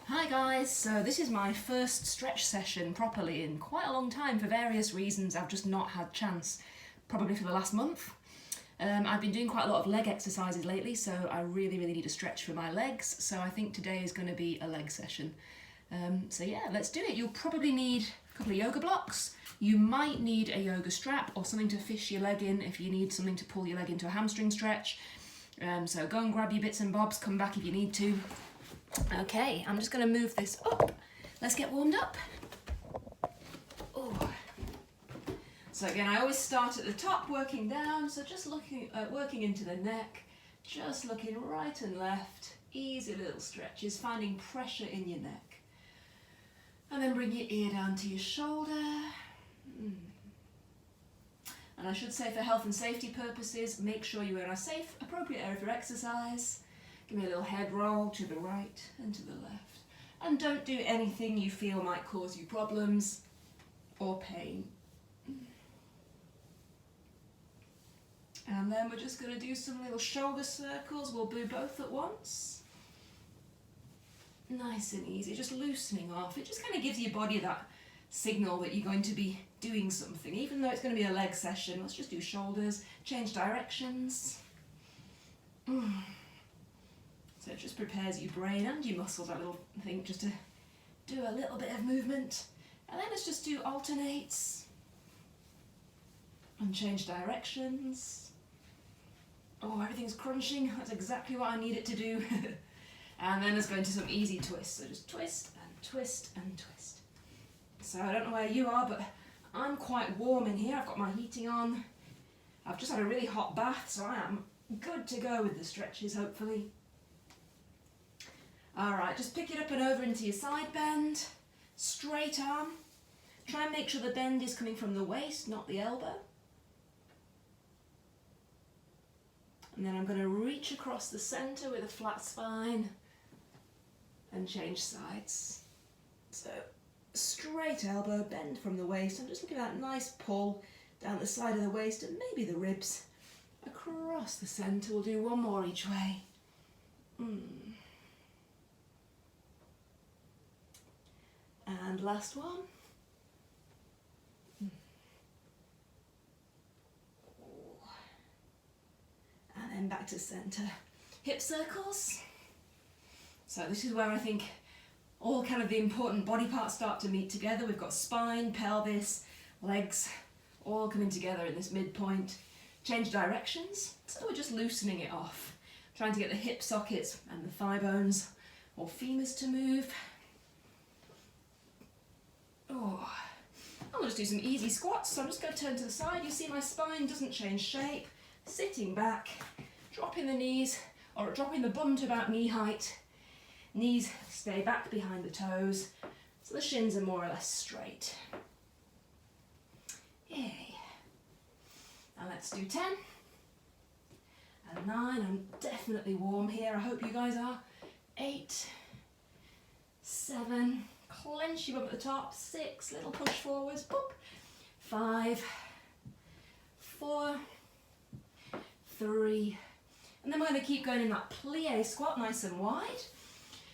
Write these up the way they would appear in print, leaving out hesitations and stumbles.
Hi guys, so this is my first stretch session properly in quite a long time for various reasons. I've just not had chance, probably for the last month. I've been doing quite a lot of leg exercises lately, so I really need to stretch for my legs, so I think today is going to be a leg session. So yeah, let's do it. You'll probably need a couple of yoga blocks. You might need a yoga strap or something to fish your leg in if you need something to pull your leg into a hamstring stretch. So go and grab your bits and bobs, come back if you need to. Okay, I'm just going to move this up. Let's get warmed up. Oh. So again, I always start at the top, working down. So just working into the neck, just looking right and left. Easy little stretches, finding pressure in your neck. And then bring your ear down to your shoulder. And I should say, for health and safety purposes, make sure you're in a safe, appropriate area for exercise. Give me a little head roll to the right and to the left. And don't do anything you feel might cause you problems or pain. And then we're just going to do some little shoulder circles. We'll do both at once. Nice and easy, just loosening off. It just kind of gives your body that signal that you're going to be doing something. Even though it's going to be a leg session, let's just do shoulders, change directions. So it just prepares your brain and your muscles, that little thing, just to do a little bit of movement. And then let's just do alternates and change directions. Oh, everything's crunching. That's exactly what I need it to do. And then let's go into some easy twists. So just twist and twist and twist. So I don't know where you are, but I'm quite warm in here. I've got my heating on. I've just had a really hot bath, so I am good to go with the stretches, hopefully. Alright, just pick it up and over into your side bend. Straight arm. Try and make sure the bend is coming from the waist, not the elbow. And then I'm going to reach across the centre with a flat spine and change sides. So, straight elbow, bend from the waist. I'm just looking at that nice pull down the side of the waist and maybe the ribs across the centre. We'll do one more each way. And last one. And then back to centre. Hip circles. So this is where I think all kind of the important body parts start to meet together. We've got spine, pelvis, legs, all coming together in this midpoint. Change directions. So we're just loosening it off. Trying to get the hip sockets and the thigh bones or femurs to move. Oh, I'm going to do some easy squats, so I'm just going to turn to the side. You see my spine doesn't change shape. Sitting back, dropping the knees, or dropping the bum to about knee height. Knees stay back behind the toes, so the shins are more or less straight. Yay. Now let's do 10 and 9. I'm definitely warm here. I hope you guys are. 8, 7, clench your bum at the top. 6, little push forwards. Boop. 5, 4, 3, and then we're going to keep going in that plie squat, nice and wide.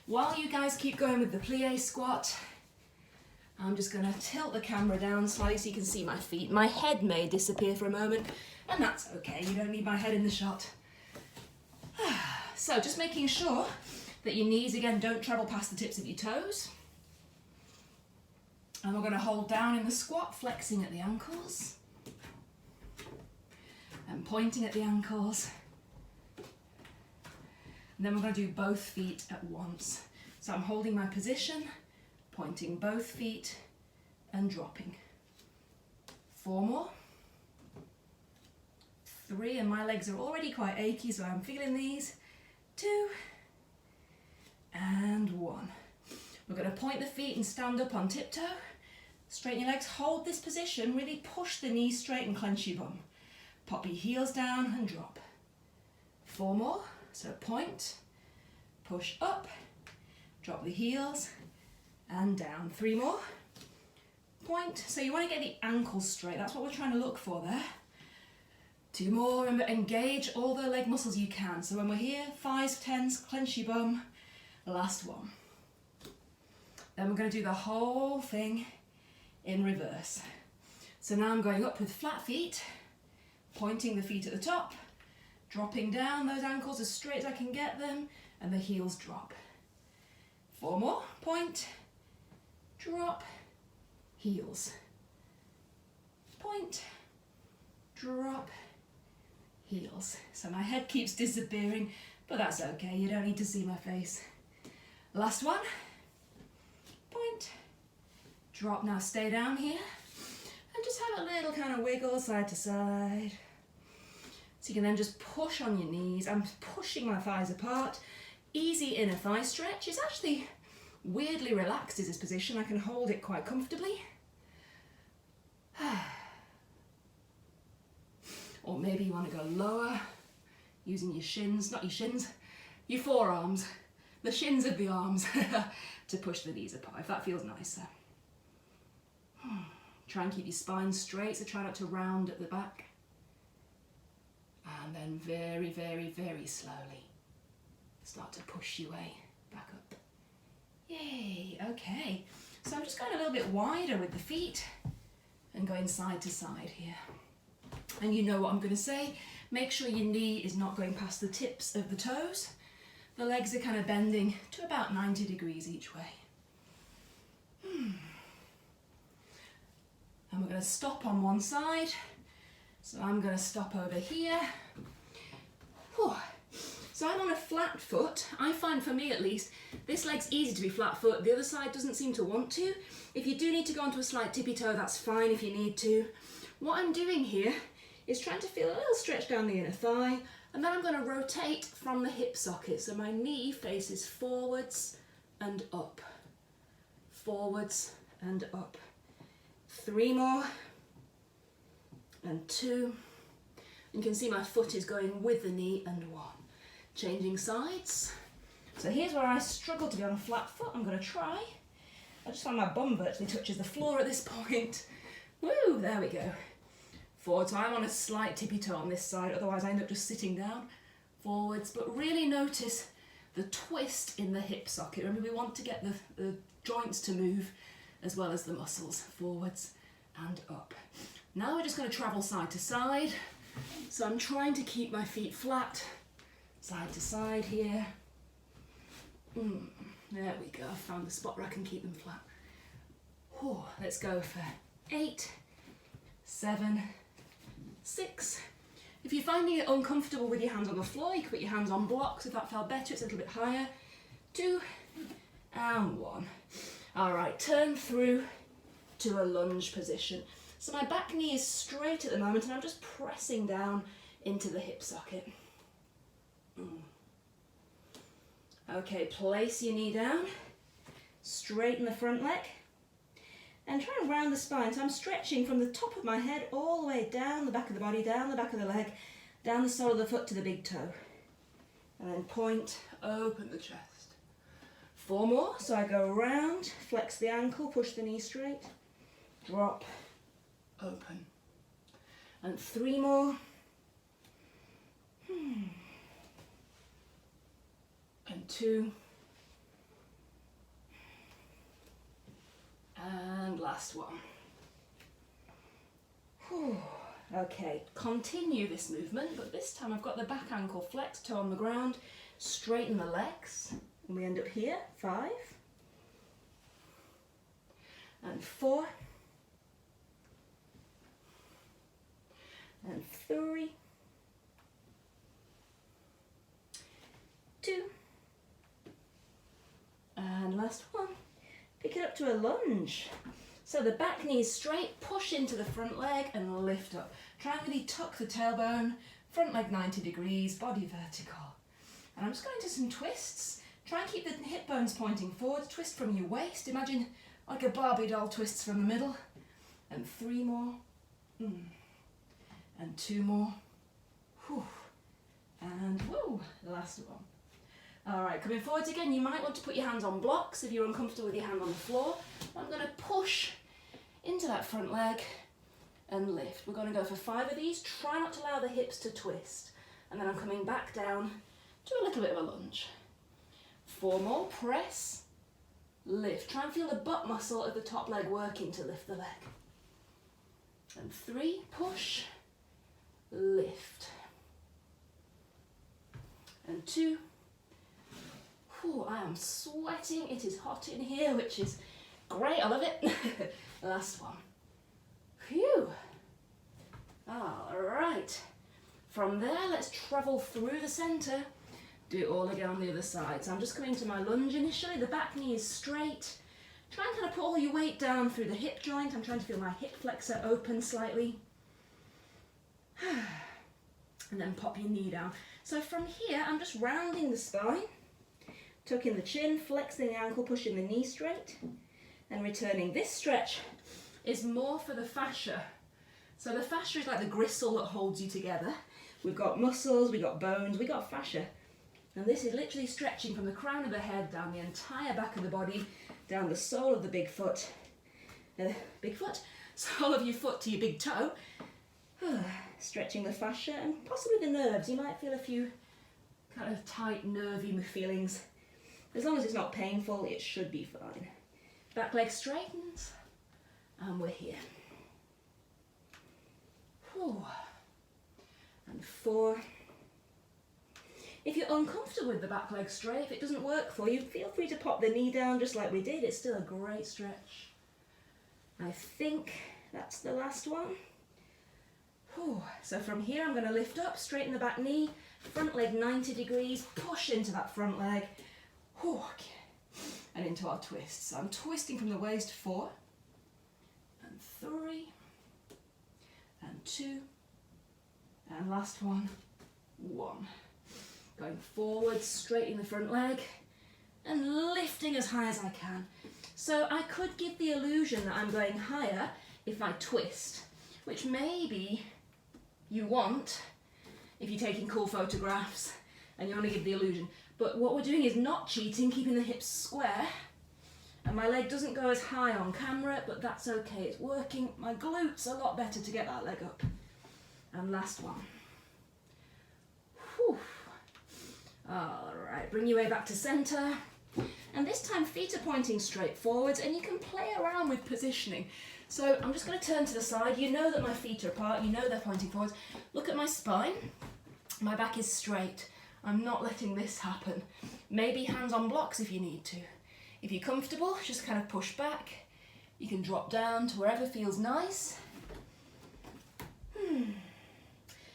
While you guys keep going with the plie squat, I'm just going to tilt the camera down slightly so you can see my feet. My head may disappear for a moment, and that's okay. You don't need my head in the shot. So just making sure that your knees, again, don't travel past the tips of your toes. And we're going to hold down in the squat, flexing at the ankles. And pointing at the ankles. And then we're going to do both feet at once. So I'm holding my position, pointing both feet and dropping. 4 more. 3, and my legs are already quite achy, so I'm feeling these. 2 and 1. We're going to point the feet and stand up on tiptoe. Straighten your legs, hold this position, really push the knees straight and clench your bum. Pop your heels down and drop. 4 more, so point, push up, drop the heels and down. 3 more, point. So you want to get the ankles straight, that's what we're trying to look for there. 2 more, remember, engage all the leg muscles you can. So when we're here, 5s, 10s, clench your bum. Last one. Then we're going to do the whole thing in reverse. So now I'm going up with flat feet, pointing the feet at the top, dropping down those ankles as straight as I can get them, and the heels drop. 4 more, point, drop, heels. Point, drop, heels. So my head keeps disappearing, but that's okay, you don't need to see my face. Last one, point, drop. Now stay down here and just have a little kind of wiggle side to side. So you can then just push on your knees. I'm pushing my thighs apart. Easy inner thigh stretch. It's actually weirdly relaxed in this position. I can hold it quite comfortably. Or maybe you want to go lower using your shins, not your shins, your forearms, the shins of the arms to push the knees apart if that feels nicer. Try and keep your spine straight, so try not to round at the back. And then very, very, very slowly start to push your way back up. Yay, okay. So I'm just going a little bit wider with the feet and going side to side here. And you know what I'm going to say, make sure your knee is not going past the tips of the toes. The legs are kind of bending to about 90 degrees each way. And we're going to stop on one side. So I'm going to stop over here. Whew. So I'm on a flat foot. I find, for me at least, this leg's easy to be flat foot. The other side doesn't seem to want to. If you do need to go onto a slight tippy toe, that's fine if you need to. What I'm doing here is trying to feel a little stretch down the inner thigh, and then I'm going to rotate from the hip socket. So my knee faces forwards and up. Forwards and up. 3 more. And 2. You can see my foot is going with the knee, and 1. Changing sides. So here's where I struggle to be on a flat foot. I'm going to try. I just found my bum virtually touches the floor at this point. Woo, there we go. Forward, so I'm on a slight tippy toe on this side, otherwise I end up just sitting down. Forwards, but really notice the twist in the hip socket. Remember, we want to get the joints to move as well as the muscles. Forwards and up. Now we're just going to travel side to side. So I'm trying to keep my feet flat, side to side here. There we go, I found the spot where I can keep them flat. Whew, let's go for 8, 7, 6. If you're finding it uncomfortable with your hands on the floor, you can put your hands on blocks. If that felt better, it's a little bit higher. 2 and 1. All right, turn through to a lunge position. So my back knee is straight at the moment and I'm just pressing down into the hip socket. Okay, place your knee down, straighten the front leg, and try and round the spine. So I'm stretching from the top of my head all the way down the back of the body, down the back of the leg, down the sole of the foot to the big toe. And then point, open the chest. 4 more, so I go around, flex the ankle, push the knee straight, drop, open. And 3 more. And 2. And last one. Whew. Okay, continue this movement, but this time I've got the back ankle flexed, toe on the ground, straighten the legs, and we end up here. 5. And 4. And 3. 2. And last one. Pick it up to a lunge. So the back knee is straight, push into the front leg and lift up. Try and really tuck the tailbone, front leg 90 degrees, body vertical. And I'm just going to do some twists. Try and keep the hip bones pointing forward, twist from your waist. Imagine like a Barbie doll twists from the middle. And 3 more. And 2 more. Whew. And whoa, the last one. All right, coming forwards again, you might want to put your hands on blocks if you're uncomfortable with your hand on the floor. I'm going to push into that front leg and lift. We're going to go for 5 of these. Try not to allow the hips to twist. And then I'm coming back down to a little bit of a lunge. 4 more, press, lift. Try and feel the butt muscle of the top leg working to lift the leg. And 3, push, lift. And 2. Whew, I am sweating. It is hot in here, which is great. I love it. Last one. Phew. All right. From there, let's travel through the centre. Do it all again on the other side. So I'm just coming to my lunge initially. The back knee is straight. Try and kind of put all your weight down through the hip joint. I'm trying to feel my hip flexor open slightly. And then pop your knee down. So from here, I'm just rounding the spine, tucking the chin, flexing the ankle, pushing the knee straight, and returning. This stretch is more for the fascia. So the fascia is like the gristle that holds you together. We've got muscles, we've got bones, we've got fascia. And this is literally stretching from the crown of the head down the entire back of the body, down the sole of the big foot, sole of your foot to your big toe. Stretching the fascia and possibly the nerves. You might feel a few kind of tight, nervy feelings. As long as it's not painful, it should be fine. Back leg straightens, and we're here. Whew. And 4. If you're uncomfortable with the back leg straight, if it doesn't work for you, feel free to pop the knee down just like we did. It's still a great stretch. I think that's the last one. Whew. So from here, I'm going to lift up, straighten the back knee, front leg 90 degrees, push into that front leg, whew, okay. And into our twists. So I'm twisting from the waist, 4, and 3, and 2, and last one, 1. Going forward, straightening the front leg, and lifting as high as I can. So I could give the illusion that I'm going higher if I twist, which maybe you want if you're taking cool photographs and you want to give the illusion. But what we're doing is not cheating, keeping the hips square, and my leg doesn't go as high on camera, but that's okay. It's working my glutes a lot better to get that leg up. And last one. Whew. All right, bring your way back to center. And this time feet are pointing straight forwards, and you can play around with positioning. So I'm just going to turn to the side. You know that my feet are apart, you know they're pointing forwards. Look at my spine. My back is straight. I'm not letting this happen. Maybe hands on blocks if you need to. If you're comfortable, just kind of push back. You can drop down to wherever feels nice.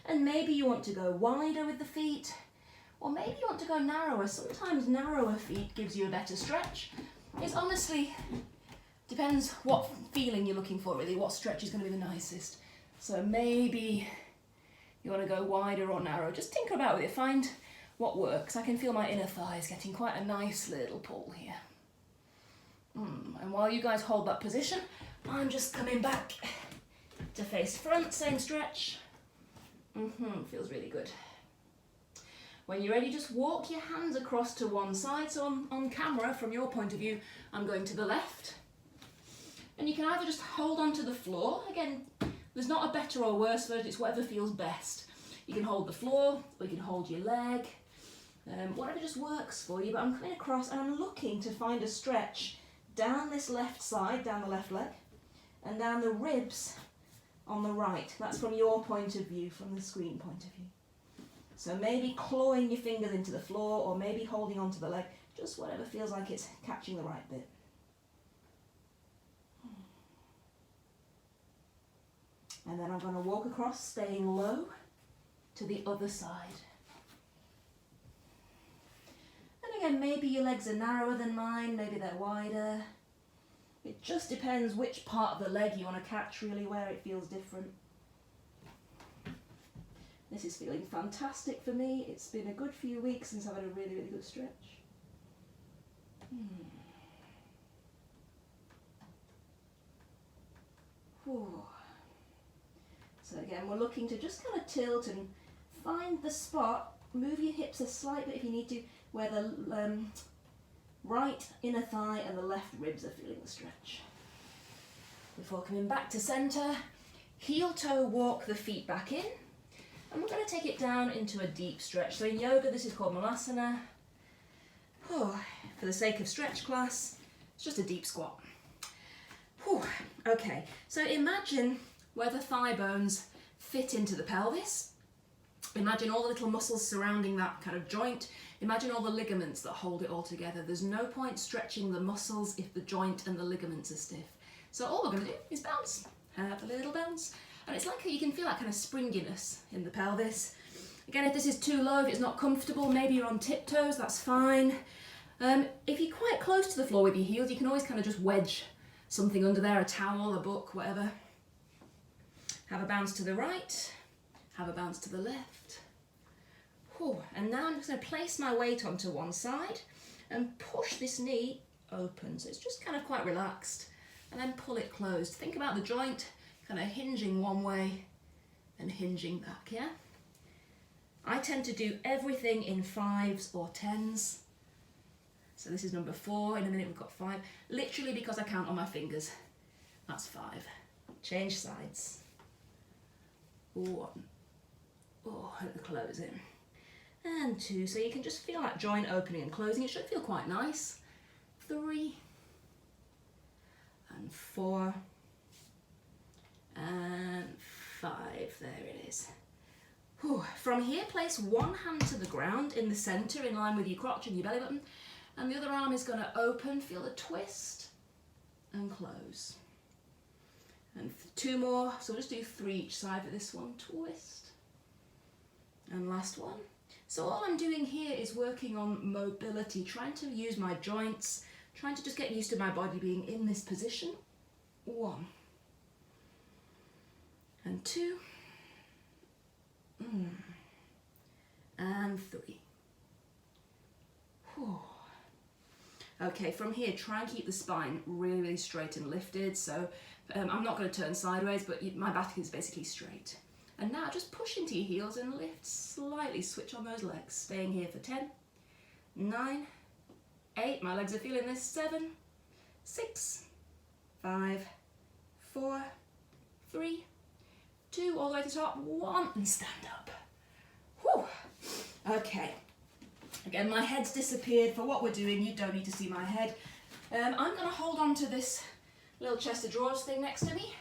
And maybe you want to go wider with the feet, or maybe you want to go narrower. Sometimes narrower feet gives you a better stretch. It's honestly depends what feeling you're looking for, really, what stretch is going to be the nicest. So maybe you want to go wider or narrow. Just tinker about with it, find what works. I can feel my inner thighs getting quite a nice little pull here. And while you guys hold that position, I'm just coming back to face front, same stretch. Feels really good. When you're ready, just walk your hands across to one side. So on camera, from your point of view, I'm going to the left. And you can either just hold on to the floor. Again, there's not a better or worse version, it's whatever feels best. You can hold the floor, or you can hold your leg, whatever just works for you. But I'm coming across and I'm looking to find a stretch down this left side, down the left leg, and down the ribs on the right. That's from your point of view, from the screen point of view. So maybe clawing your fingers into the floor, or maybe holding onto the leg, just whatever feels like it's catching the right bit. And then I'm going to walk across, staying low, to the other side. And again, maybe your legs are narrower than mine, maybe they're wider. It just depends which part of the leg you want to catch, really, where it feels different. This is feeling fantastic for me. It's been a good few weeks since I've had a really, really good stretch. Whew. So again, we're looking to just kind of tilt and find the spot, move your hips a slight bit if you need to, where the right inner thigh and the left ribs are feeling the stretch. Before coming back to center, heel toe walk the feet back in, and we're going to take it down into a deep stretch. So in yoga, this is called Malasana. For the sake of stretch class, just a deep squat. Whew. Okay, so imagine where the thigh bones fit into the pelvis. Imagine all the little muscles surrounding that kind of joint. Imagine all the ligaments that hold it all together. There's no point stretching the muscles if the joint and the ligaments are stiff. So all we're going to do is bounce. Have a little bounce. And it's like you can feel that kind of springiness in the pelvis. Again, if this is too low, if it's not comfortable, maybe you're on tiptoes, that's fine. If you're quite close to the floor with your heels, you can always kind of just wedge something under there, a towel, a book, whatever. Have a bounce to the right, have a bounce to the left. Whew. And now I'm just going to place my weight onto one side and push this knee open. So it's just kind of quite relaxed. And then pull it closed. Think about the joint kind of hinging one way and hinging back, yeah? I tend to do everything in 5s or 10s. So this is number 4, in a minute we've got 5. Literally because I count on my fingers. That's 5. Change sides. 1. Oh, at the closing. And 2, so you can just feel that joint opening and closing. It should feel quite nice. 3. And 4. And 5, there it is. Whew. From here, place one hand to the ground in the centre, in line with your crotch and your belly button, and the other arm is going to open, feel the twist, and close. And 2 more, so we'll just do 3 each side for this one, twist, and last one. So all I'm doing here is working on mobility, trying to use my joints, trying to just get used to my body being in this position. 1. And 2. And 3. Whew. Okay, from here, try and keep the spine really, really straight and lifted. So I'm not going to turn sideways, but my back is basically straight. And now just push into your heels and lift slightly. Switch on those legs. Staying here for 10, 9, 8. My legs are feeling this. 7, 6, 5, 4, 3, 2. All the way to the top. 1, and stand up. Whew. Okay. Again, my head's disappeared. For what we're doing, you don't need to see my head. I'm going to hold on to this little chest of drawers thing next to me.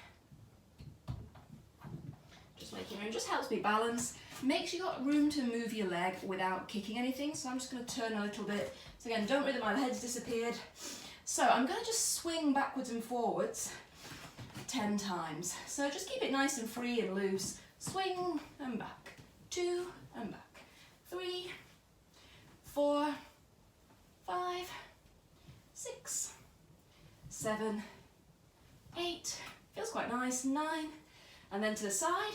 Just making room. Just helps me balance. Make sure you've got room to move your leg without kicking anything. So I'm just going to turn a little bit. So again, don't worry that my head's disappeared. So I'm going to just swing backwards and forwards 10 times. So just keep it nice and free and loose. Swing and back. 2 and back. 3, 4, 5, 6, 7, 8. Feels quite nice. 9. And then to the side.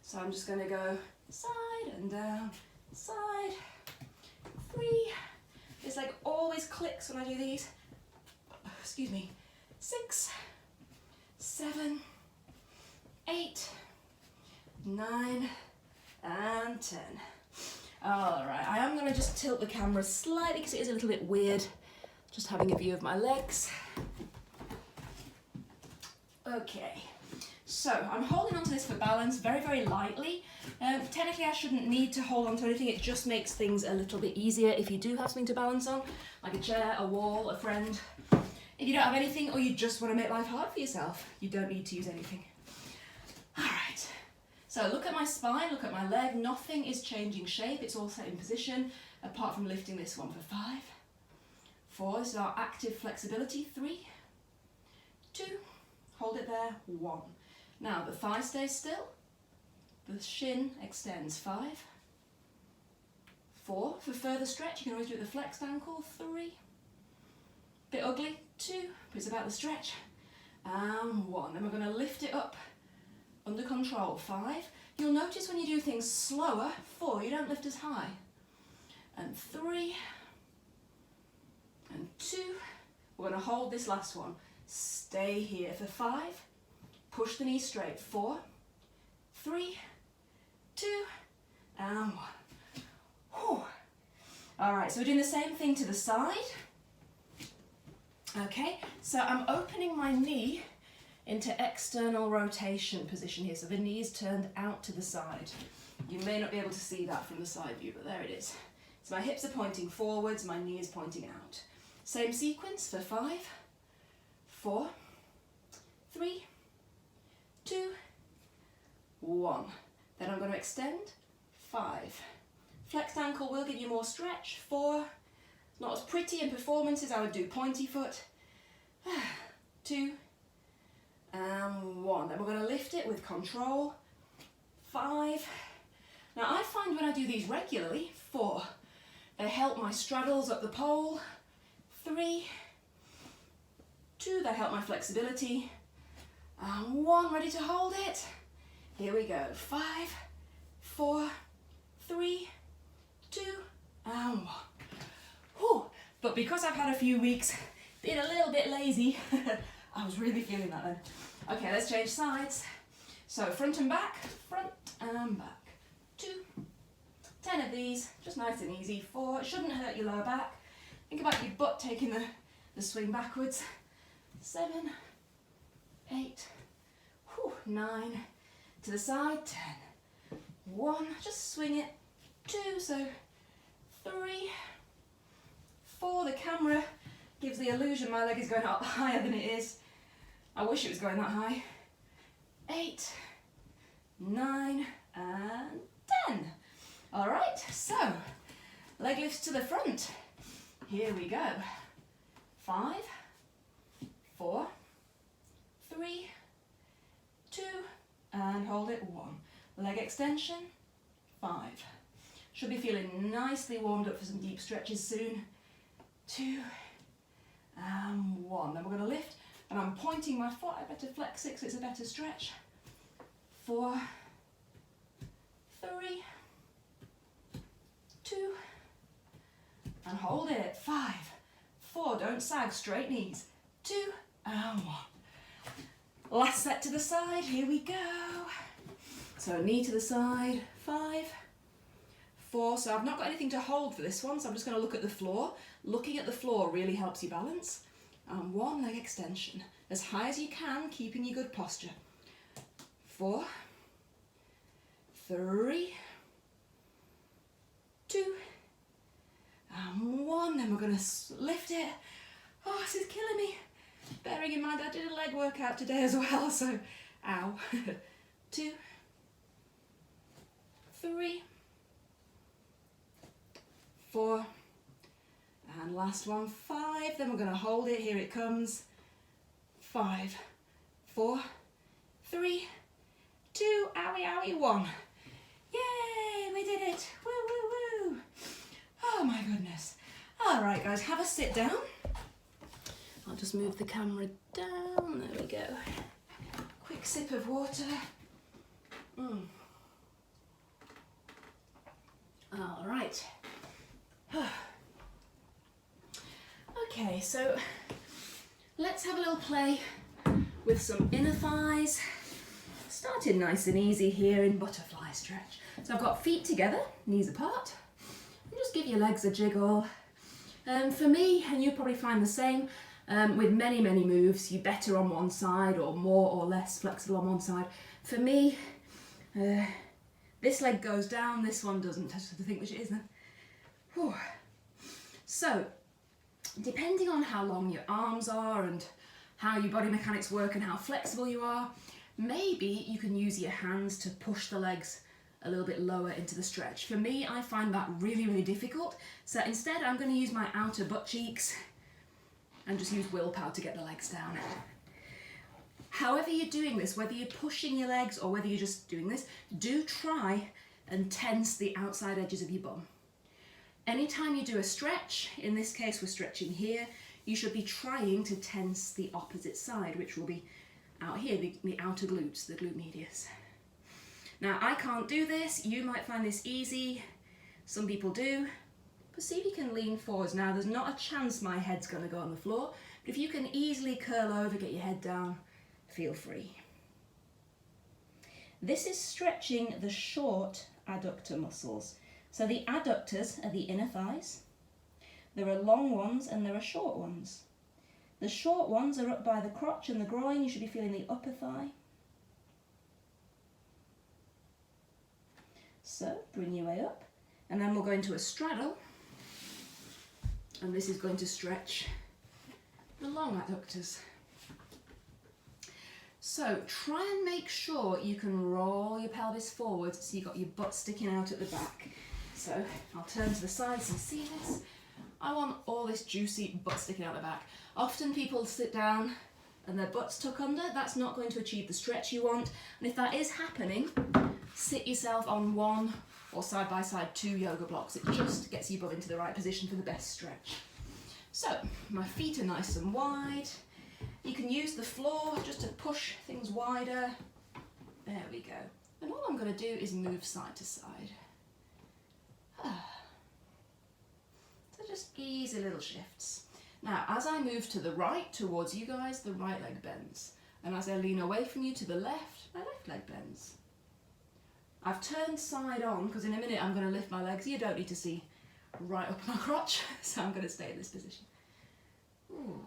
So I'm just going to go side and down, side. 3. This leg always clicks when I do these. Excuse me. 6, 7, 8, 9, and 10. Alright, I am going to just tilt the camera slightly because it is a little bit weird just having a view of my legs. Okay, so I'm holding onto this for balance very, very lightly. Technically I shouldn't need to hold onto anything, it just makes things a little bit easier if you do have something to balance on, like a chair, a wall, a friend. If you don't have anything or you just want to make life hard for yourself, you don't need to use anything. Alright. So look at my spine, look at my leg, nothing is changing shape, it's all set in position, apart from lifting this one for 5, 4, this is our active flexibility, 3, 2, hold it there, 1. Now the thigh stays still, the shin extends, 5, 4, for further stretch you can always do it with the flexed ankle, 3, bit ugly, 2, but it's about the stretch, and 1. Then we're going to lift it up under control, 5. You'll notice when you do things slower, 4, you don't lift as high. And 3. And 2. We're going to hold this last one. Stay here for 5. Push the knee straight, 4, 3, 2, and 1. Whew. Alright, so we're doing the same thing to the side. Okay, so I'm opening my knee into external rotation position here, so the knee is turned out to the side. You may not be able to see that from the side view, but there it is. So my hips are pointing forwards, my knee is pointing out. Same sequence for 5, 4, 3, 2, 1. Then I'm going to extend, 5. Flexed ankle will give you more stretch, 4. Not as pretty in performance as I would do pointy foot, 2, and 1. Then we're going to lift it with control, 5. Now I find when I do these regularly, 4, they help my straddles up the pole, 3, 2, they help my flexibility, and 1, ready to hold it. Here we go, 5, 4, 3, 2, and 1. Whew. But because I've had a few weeks being a little bit lazy, I was really feeling that then. Okay, let's change sides. So front and back, front and back. 2, 10 of these, just nice and easy. 4, it shouldn't hurt your lower back. Think about your butt taking the swing backwards. 7, 8, 9, to the side, 10. 1, just swing it. 2, so 3, 4, the camera gives the illusion my leg is going up higher than it is. I wish it was going that high. 8, 9, and 10. All right, so leg lifts to the front. Here we go. 5, 4, 3, 2, and hold it, 1. Leg extension, 5. Should be feeling nicely warmed up for some deep stretches soon. 2, and 1. Then we're going to lift, and I'm pointing my foot. I better flex it because it's a better stretch. 4, 3, 2, and hold it. 5, 4, don't sag, straight knees. 2, and 1. Last set to the side, here we go. So knee to the side, 5, 4, so I've not got anything to hold for this one, so I'm just going to look at the floor. Looking at the floor really helps you balance. And 1 leg extension, as high as you can, keeping your good posture. 4, 3, 2, and 1. Then we're going to lift it. Oh, this is killing me. Bearing in mind I did a leg workout today as well, so ow. 2, 3, 4, and last one, 5. Then we're going to hold it. Here it comes. 5, 4, 3, 2, owie, owie, 1. Yay, we did it. Woo, woo, woo. Oh my goodness. All right, guys, have a sit down. I'll just move the camera down. There we go. Quick sip of water. All right. Okay, so let's have a little play with some inner thighs. Starting nice and easy here in butterfly stretch. So I've got feet together, knees apart. And just give your legs a jiggle. For me, and you'll probably find the same, with many moves, you're better on one side or more or less flexible on one side. For me, this leg goes down, this one doesn't. I just have to think which it is then. Whew. So, depending on how long your arms are and how your body mechanics work and how flexible you are, maybe you can use your hands to push the legs a little bit lower into the stretch. For me, I find that really difficult. So instead, I'm going to use my outer butt cheeks and just use willpower to get the legs down. However you're doing this, whether you're pushing your legs or whether you're just doing this, do try and tense the outside edges of your bum. Anytime you do a stretch, in this case we're stretching here, you should be trying to tense the opposite side, which will be out here, the outer glutes, the glute medius. Now I can't do this, you might find this easy, some people do, but see if you can lean forwards. Now there's not a chance my head's going to go on the floor, but if you can easily curl over, get your head down, feel free. This is stretching the short adductor muscles. So the adductors are the inner thighs. There are long ones and there are short ones. The short ones are up by the crotch and the groin. You should be feeling the upper thigh. So bring your way up, and then we'll go into a straddle. And this is going to stretch the long adductors. So try and make sure you can roll your pelvis forward so you've got your butt sticking out at the back. So I'll turn to the side so you see this. I want all this juicy butt sticking out the back. Often people sit down and their butt's tuck under. That's not going to achieve the stretch you want. And if that is happening, sit yourself on one or side by side 2 yoga blocks. It just gets you above into the right position for the best stretch. So my feet are nice and wide. You can use the floor just to push things wider. There we go. And all I'm going to do is move side to side. So just easy little shifts. Now, as I move to the right towards you guys, the right leg bends. And as I lean away from you to the left, my left leg bends. I've turned side on because in a minute I'm going to lift my legs. You don't need to see right up my crotch, so I'm going to stay in this position. Ooh.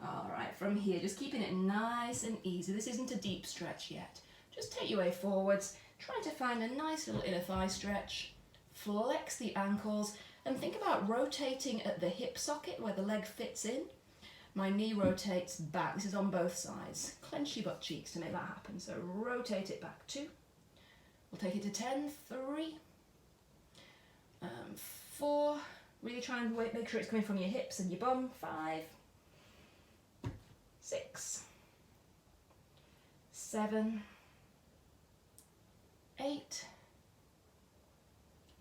All right, from here, just keeping it nice and easy. This isn't a deep stretch yet. Just take your way forwards, trying to find a nice little inner thigh stretch. Flex the ankles and think about rotating at the hip socket where the leg fits in. My knee rotates back. This is on both sides. Clench your butt cheeks to make that happen. So rotate it back 2. We'll take it to 10, 3, 4. Really try and make sure it's coming from your hips and your bum. 5, 6, 7, 8,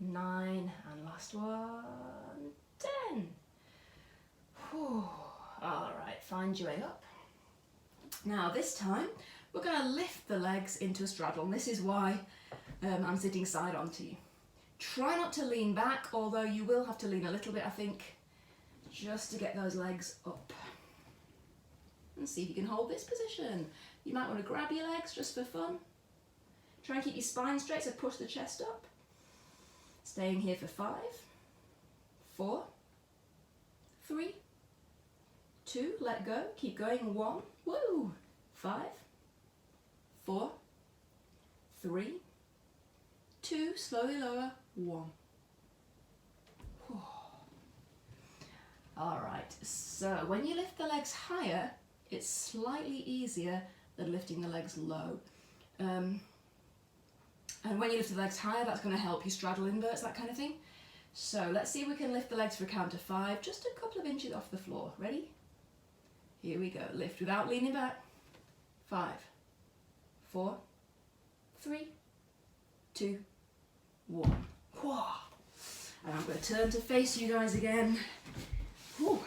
9, and last one, 10. Whew. All right, find your way up. Now this time, we're going to lift the legs into a straddle, and this is why I'm sitting side on to you. Try not to lean back, although you will have to lean a little bit, I think, just to get those legs up. And see if you can hold this position. You might want to grab your legs just for fun. Try and keep your spine straight, so push the chest up. Staying here for 5, 4, 3, 2, let go, keep going, 1, woo, 5, 4, 3, 2, slowly lower, 1. Whew. All right, so when you lift the legs higher, it's slightly easier than lifting the legs low. And when you lift the legs higher, that's going to help you straddle inverts, that kind of thing. So let's see if we can lift the legs for a count of 5, just a couple of inches off the floor. Ready? Here we go. Lift without leaning back. 5, 4, 3, 2, 1. Whoa. And I'm going to turn to face you guys again. Whew.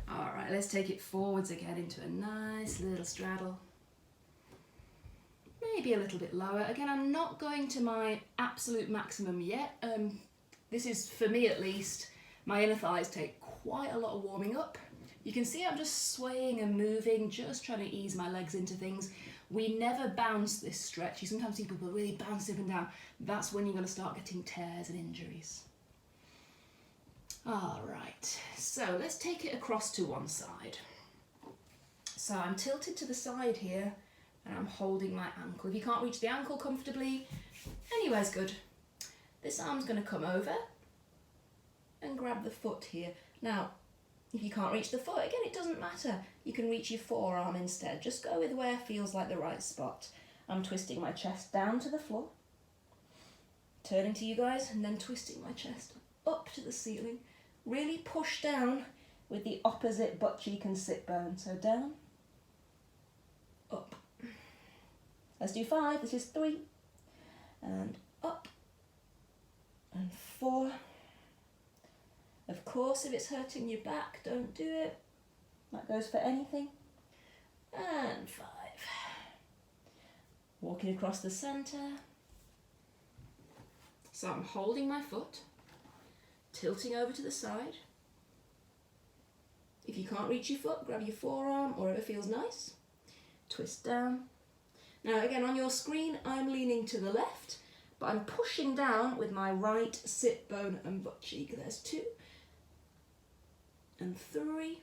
All right, let's take it forwards again into a nice little straddle. Maybe a little bit lower. Again, I'm not going to my absolute maximum yet. This is, for me at least, my inner thighs take quite a lot of warming up. You can see I'm just swaying and moving, just trying to ease my legs into things. We never bounce this stretch. You sometimes see people really bounce up and down. That's when you're going to start getting tears and injuries. All right, so let's take it across to one side. So I'm tilted to the side here, and I'm holding my ankle. If you can't reach the ankle comfortably, anywhere's good. This arm's going to come over and grab the foot here. Now, if you can't reach the foot, again, it doesn't matter. You can reach your forearm instead. Just go with where feels like the right spot. I'm twisting my chest down to the floor, turning to you guys, and then twisting my chest up to the ceiling. Really push down with the opposite butt cheek and sit bone. So down, up. Let's do 5. This is 3, and up, and 4. Of course, if it's hurting your back, don't do it. That goes for anything. And 5. Walking across the centre. So I'm holding my foot, tilting over to the side. If you can't reach your foot, grab your forearm or whatever feels nice. Twist down. Now again, on your screen, I'm leaning to the left, but I'm pushing down with my right sit bone and butt cheek. There's 2. And 3.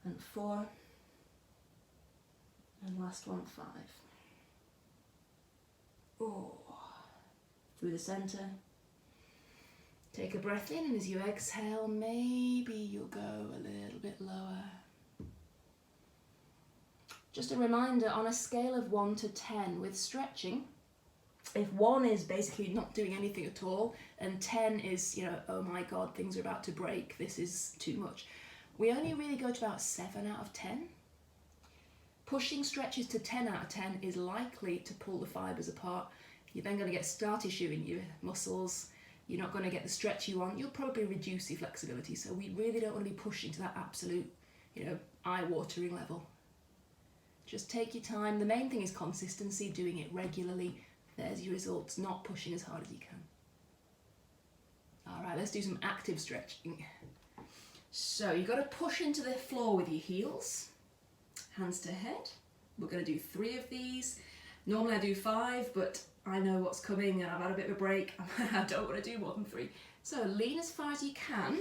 And 4. And last one, 5. Oh. Through the centre. Take a breath in, and as you exhale, maybe you'll go a little bit lower. Just a reminder, on a scale of 1 to 10 with stretching, if 1 is basically not doing anything at all, and 10 is, you know, oh my God, things are about to break, this is too much, we only really go to about 7 out of 10. Pushing stretches to 10 out of 10 is likely to pull the fibres apart. You're then going to get scar tissue in your muscles. You're not going to get the stretch you want. You'll probably reduce your flexibility. So we really don't want to be pushing to that absolute, you know, eye-watering level. Just take your time. The main thing is consistency, doing it regularly. There's your results, not pushing as hard as you can. All right, let's do some active stretching. So you've got to push into the floor with your heels, hands to head. We're going to do 3 of these. Normally I do 5, but I know what's coming and I've had a bit of a break. I don't want to do more than 3. So lean as far as you can.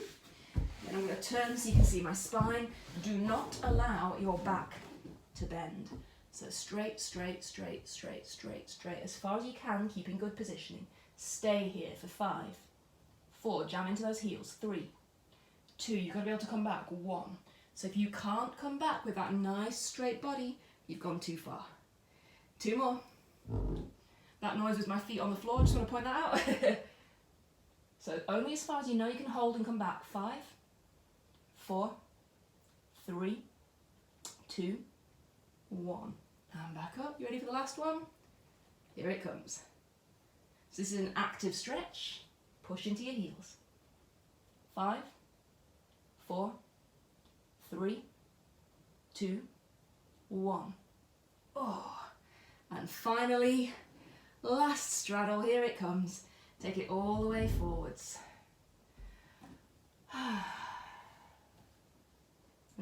Then I'm going to turn so you can see my spine. Do not allow your back to bend. So straight, straight, straight, straight, straight, straight, as far as you can, keeping good positioning. Stay here for 5, 4, jam into those heels, 3, 2, you've got to be able to come back, 1. So if you can't come back with that nice straight body, you've gone too far. 2 more. That noise was my feet on the floor, just want to point that out. So only as far as you know you can hold and come back. 5, 4, 3, 2, 1. And back up. You ready for the last one? Here it comes. So this is an active stretch. Push into your heels. 5, 4, 3, 2, 1. Oh, and finally, last straddle. Here it comes. Take it all the way forwards. And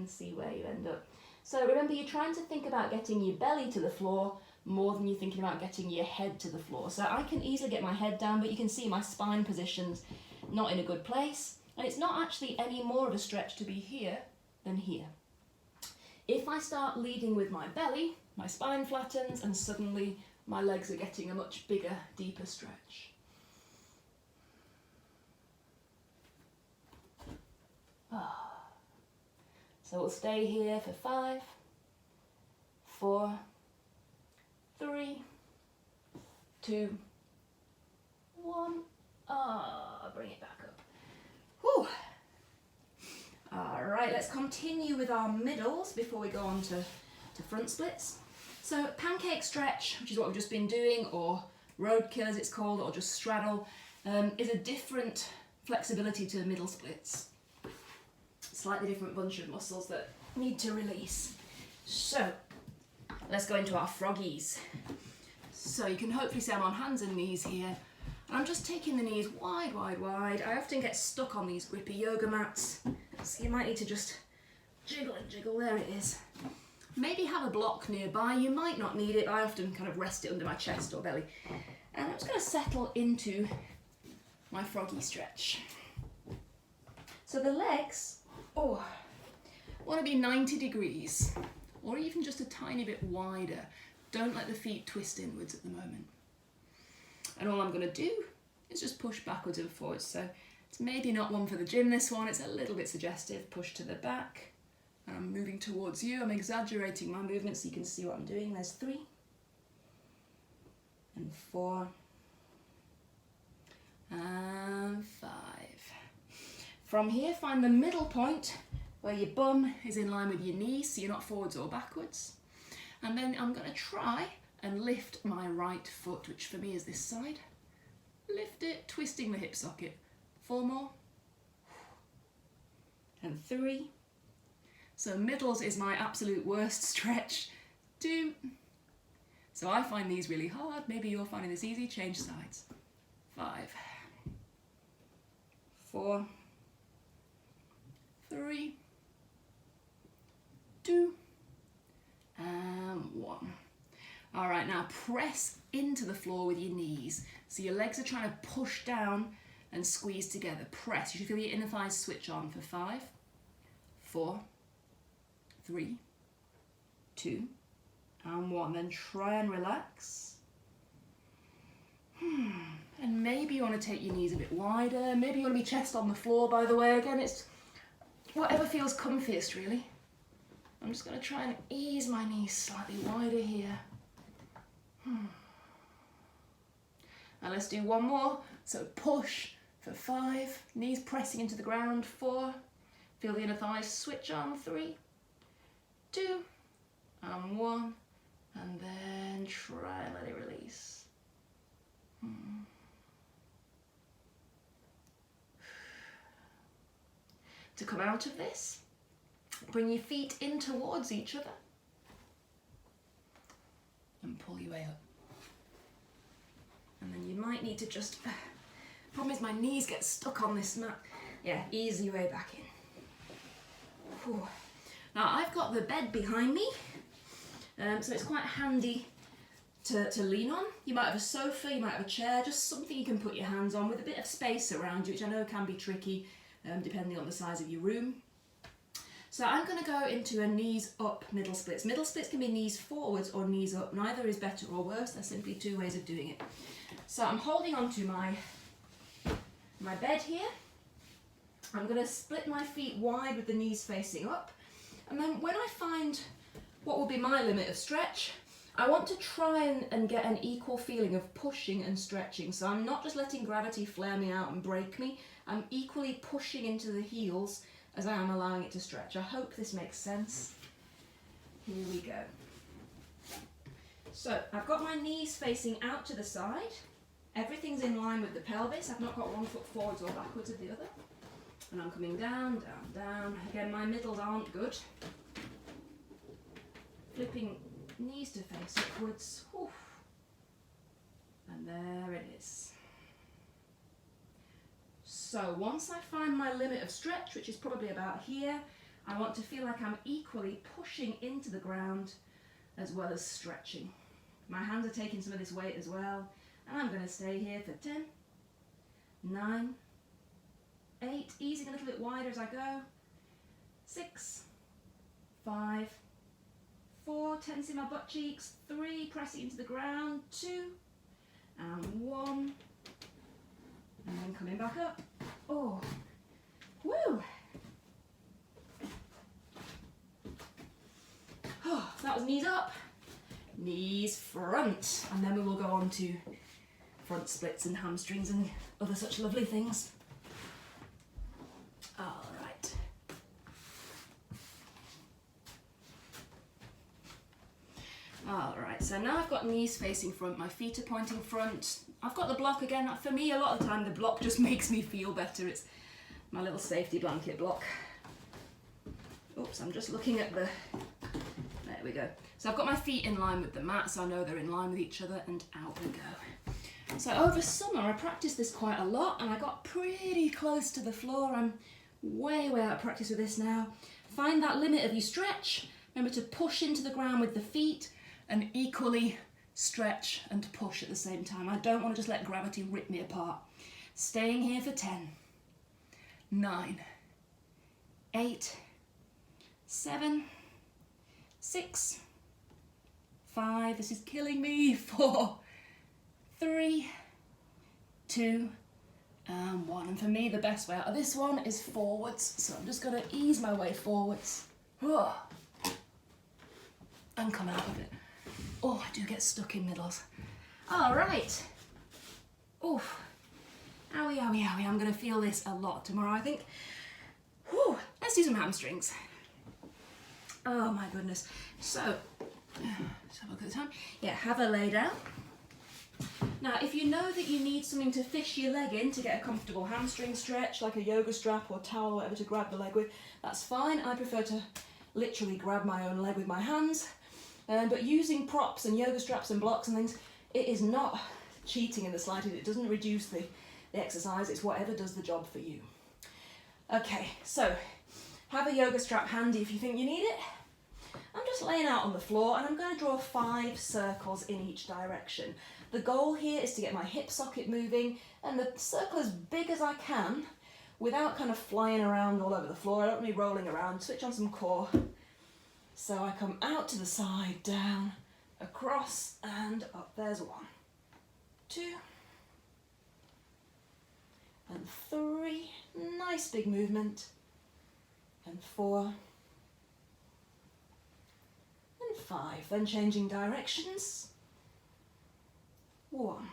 see where you end up. So remember, you're trying to think about getting your belly to the floor more than you're thinking about getting your head to the floor. So I can easily get my head down, but you can see my spine position's not in a good place. And it's not actually any more of a stretch to be here than here. If I start leading with my belly, my spine flattens and suddenly my legs are getting a much bigger, deeper stretch. So we'll stay here for 5, 4, 3, 2, 1. Bring it back up. Whew. All right, let's continue with our middles before we go on to front splits. So pancake stretch, which is what we've just been doing, or roadkill as it's called, or just straddle, is a different flexibility to middle splits. Slightly different bunch of muscles that need to release. So let's go into our froggies. So you can hopefully see I'm on hands and knees here. I'm just taking the knees wide, wide, wide. I often get stuck on these grippy yoga mats, so you might need to just jiggle and jiggle. There it is. Maybe have a block nearby. You might not need it. I often kind of rest it under my chest or belly. And I'm just going to settle into my froggy stretch. So the legs, want to be 90 degrees, or even just a tiny bit wider. Don't let the feet twist inwards at the moment. And all I'm going to do is just push backwards and forwards. So it's maybe not one for the gym, this one. It's a little bit suggestive. Push to the back. And I'm moving towards you. I'm exaggerating my movement so you can see what I'm doing. There's 3 and 4 and 5. From here, find the middle point where your bum is in line with your knees, so you're not forwards or backwards. And then I'm going to try and lift my right foot, which for me is this side. Lift it, twisting the hip socket. 4 more. And 3. So middles is my absolute worst stretch. 2. So I find these really hard. Maybe you're finding this easy. Change sides. 5. 4. 3. 2. And 1. All right, now press into the floor with your knees. So your legs are trying to push down and squeeze together. Press. You should feel your inner thighs switch on for 5, 4, 3, 2, and 1. Then try and relax. And maybe you want to take your knees a bit wider. Maybe you want to be chest on the floor, by the way. Again, it's whatever feels comfiest, really. I'm just going to try and ease my knees slightly wider here. Now let's do one more. So push for 5, knees pressing into the ground, 4, feel the inner thighs switch on, 3, 2, and 1, and then try and let it release. To come out of this, bring your feet in towards each other and pull your way up. And then you might need to just, problem is my knees get stuck on this mat. Yeah, ease your way back in. Whew. Now I've got the bed behind me, so it's quite handy to lean on. You might have a sofa, you might have a chair, just something you can put your hands on with a bit of space around you, which I know can be tricky depending on the size of your room. So I'm going to go into a knees up middle splits. Middle splits can be knees forwards or knees up. Neither is better or worse. There's simply 2 ways of doing it. So I'm holding on to my bed here. I'm going to split my feet wide with the knees facing up. And then when I find what will be my limit of stretch, I want to try and get an equal feeling of pushing and stretching. So I'm not just letting gravity flare me out and break me. I'm equally pushing into the heels as I am allowing it to stretch. I hope this makes sense. Here we go. So I've got my knees facing out to the side. Everything's in line with the pelvis. I've not got one foot forwards or backwards of the other. And I'm coming down, down, down. Again, my middles aren't good. Flipping knees to face upwards. Whew. And there it is. So once I find my limit of stretch, which is probably about here, I want to feel like I'm equally pushing into the ground as well as stretching. My hands are taking some of this weight as well, and I'm going to stay here for 10, 9, 8, easing a little bit wider as I go, 6, 5, 4, tensing my butt cheeks, 3, pressing into the ground, 2, and 1, and then coming back up. Oh, woo! Oh, that was knees up, knees front, and then we will go on to front splits and hamstrings and other such lovely things. All right. All right, so now I've got knees facing front, my feet are pointing front. I've got the block again. For me, a lot of the time, the block just makes me feel better. It's my little safety blanket block. Oops, I'm just looking at the, there we go. So I've got my feet in line with the mat, so I know they're in line with each other, and out we go. So over summer, I practiced this quite a lot, and I got pretty close to the floor. I'm way out of practice with this now. Find that limit of your stretch. Remember to push into the ground with the feet, and equally stretch and push at the same time. I don't want to just let gravity rip me apart. Staying here for 10, 9, 8, 7, 6, 5, this is killing me, 4, 3, 2, and 1. And for me, the best way out of this one is forwards. So I'm just going to ease my way forwards. And come out of it. Oh, I do get stuck in middles. All right. Oof. Owie, owie, owie. I'm going to feel this a lot tomorrow, I think. Whew. Let's do some hamstrings. Oh my goodness. So, let's have a look at the time. Yeah, have a lay down. Now, if you know that you need something to fish your leg in to get a comfortable hamstring stretch, like a yoga strap or towel or whatever to grab the leg with, that's fine. I prefer to literally grab my own leg with my hands. But using props and yoga straps and blocks and things, it is not cheating in the slightest. It doesn't reduce the exercise. It's whatever does the job for you. Okay, so have a yoga strap handy if you think you need it. I'm just laying out on the floor and I'm going to draw 5 circles in each direction. The goal here is to get my hip socket moving and the circle as big as I can without kind of flying around all over the floor. I don't want to be rolling around. Switch on some core. So I come out to the side, down, across and up. There's 1, 2, and 3, nice big movement, and 4, and 5, then changing directions, 1,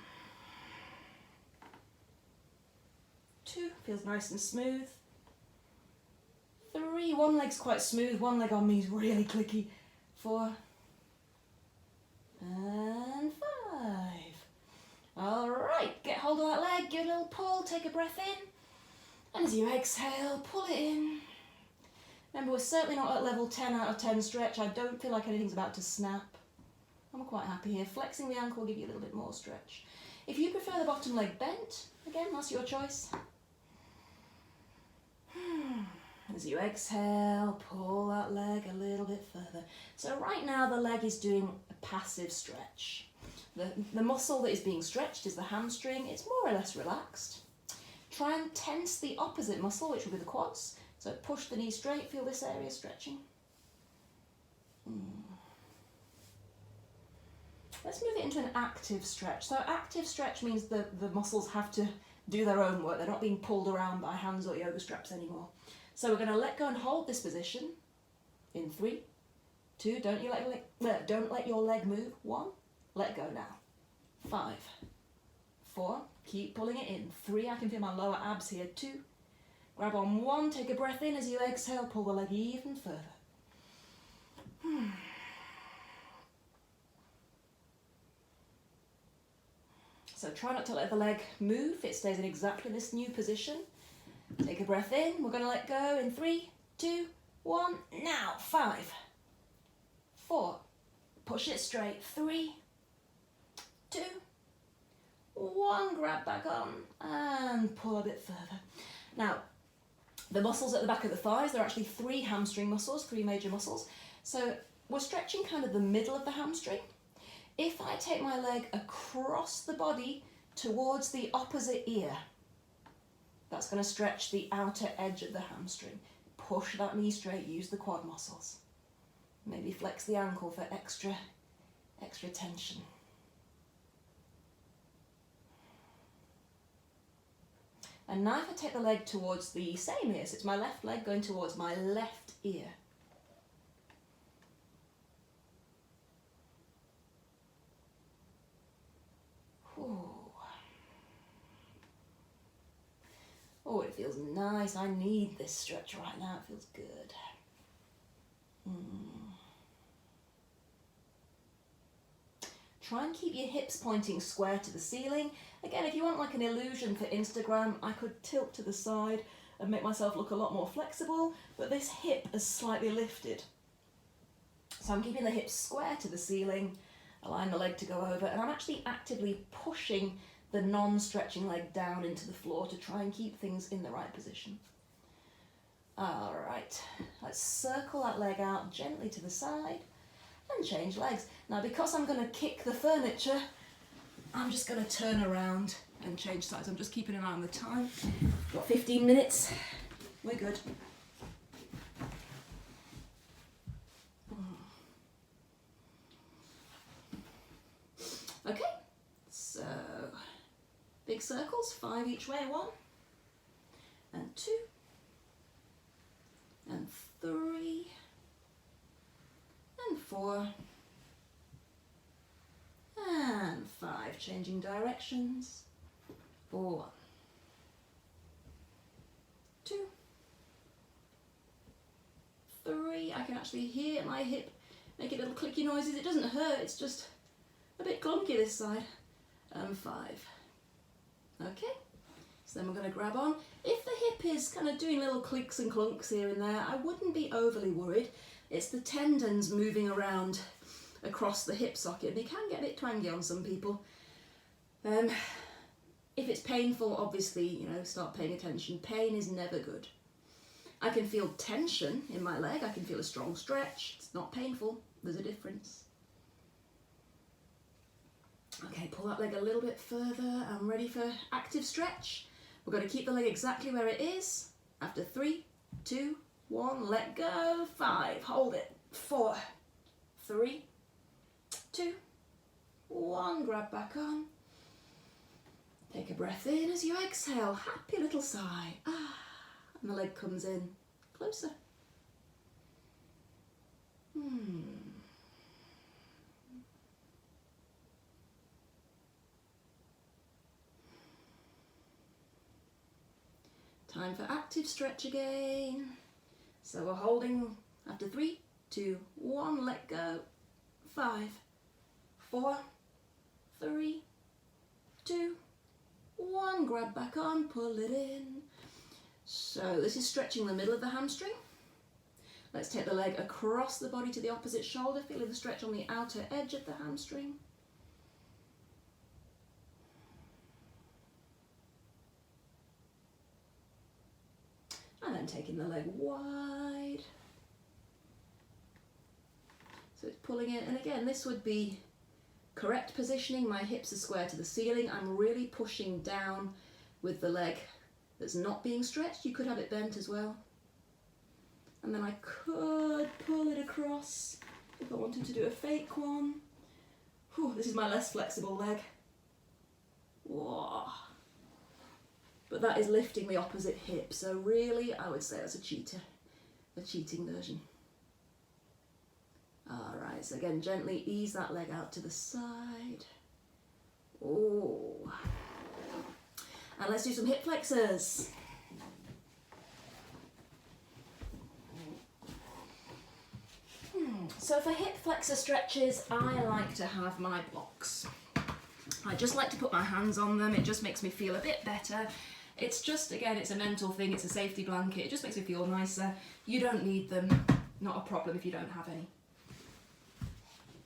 2, feels nice and smooth, 3, one leg's quite smooth, one leg on me is really clicky, 4, and 5. Alright, get hold of that leg, give it a little pull, take a breath in, and as you exhale, pull it in. Remember, we're certainly not at level 10 out of 10 stretch. I don't feel like anything's about to snap. I'm quite happy here. Flexing the ankle will give you a little bit more stretch. If you prefer the bottom leg bent, again, that's your choice. As you exhale, pull that leg a little bit further. So right now the leg is doing a passive stretch. The muscle that is being stretched is the hamstring. It's more or less relaxed. Try and tense the opposite muscle, which will be the quads. So push the knee straight, feel this area stretching. Let's move it into an active stretch. So active stretch means the muscles have to do their own work. They're not being pulled around by hands or yoga straps anymore. So we're going to let go and hold this position in 3, 2, don't let your leg move, 1, let go now, 5, 4, keep pulling it in, 3, I can feel my lower abs here, 2, grab on 1, take a breath in, as you exhale, pull the leg even further. So try not to let the leg move, it stays in exactly this new position. Take a breath in, we're going to let go in 3, 2, 1, now, 5, 4, push it straight, 3, 2, 1, grab back on, and pull a bit further. Now, the muscles at the back of the thighs, there are actually 3 hamstring muscles, 3 major muscles. So we're stretching kind of the middle of the hamstring. If I take my leg across the body towards the opposite ear, that's going to stretch the outer edge of the hamstring. Push that knee straight, use the quad muscles. Maybe flex the ankle for extra tension. And now if I take the leg towards the same ear, so it's my left leg going towards my left ear. Oh, it feels nice. I need this stretch right now. It feels good. Try and keep your hips pointing square to the ceiling. Again, if you want like an illusion for Instagram, I could tilt to the side and make myself look a lot more flexible, but this hip is slightly lifted. So I'm keeping the hips square to the ceiling, allowing the leg to go over, and I'm actually actively pushing the non-stretching leg down into the floor to try and keep things in the right position. All right, let's circle that leg out gently to the side and change legs. Now, because I'm going to kick the furniture, I'm just going to turn around and change sides. I'm just keeping an eye on the time. Got 15 minutes. We're good. Okay, so big circles, 5 each way, 1 and 2 and 3 and 4 and 5, changing directions, 4, 2, 3, I can actually hear my hip making little clicky noises. It doesn't hurt, it's just a bit clunky this side, and 5. Okay, so then we're going to grab on. If the hip is kind of doing little clicks and clunks here and there, I wouldn't be overly worried. It's the tendons moving around across the hip socket. They can get a bit twangy on some people. If it's painful, obviously, you know, start paying attention. Pain is never good. I can feel tension in my leg. I can feel a strong stretch. It's not painful. There's a difference. Okay, pull that leg a little bit further. I'm ready for active stretch. We're going to keep the leg exactly where it is. After 3, 2, 1, let go. 5, hold it. 4, 3, 2, 1, grab back on. Take a breath in as you exhale, happy little sigh. Ah, and the leg comes in closer. Time for active stretch again. So we're holding after 3, 2, 1, let go. 5, 4, 3, 2, 1, grab back on, pull it in. So this is stretching the middle of the hamstring. Let's take the leg across the body to the opposite shoulder, feeling the stretch on the outer edge of the hamstring. And then taking the leg wide. So it's pulling it, and again, this would be correct positioning. My hips are square to the ceiling. I'm really pushing down with the leg that's not being stretched. You could have it bent as well. And then I could pull it across if I wanted to do a fake one. Whew, this is my less flexible leg. Whoa. But that is lifting the opposite hip, so really I would say that's a cheating version. Alright, so again, gently ease that leg out to the side. Oh. And let's do some hip flexors. So for hip flexor stretches, I like to have my blocks. I just like to put my hands on them. It just makes me feel a bit better. It's just, again, it's a mental thing. It's a safety blanket. It just makes me feel nicer. You don't need them. Not a problem if you don't have any.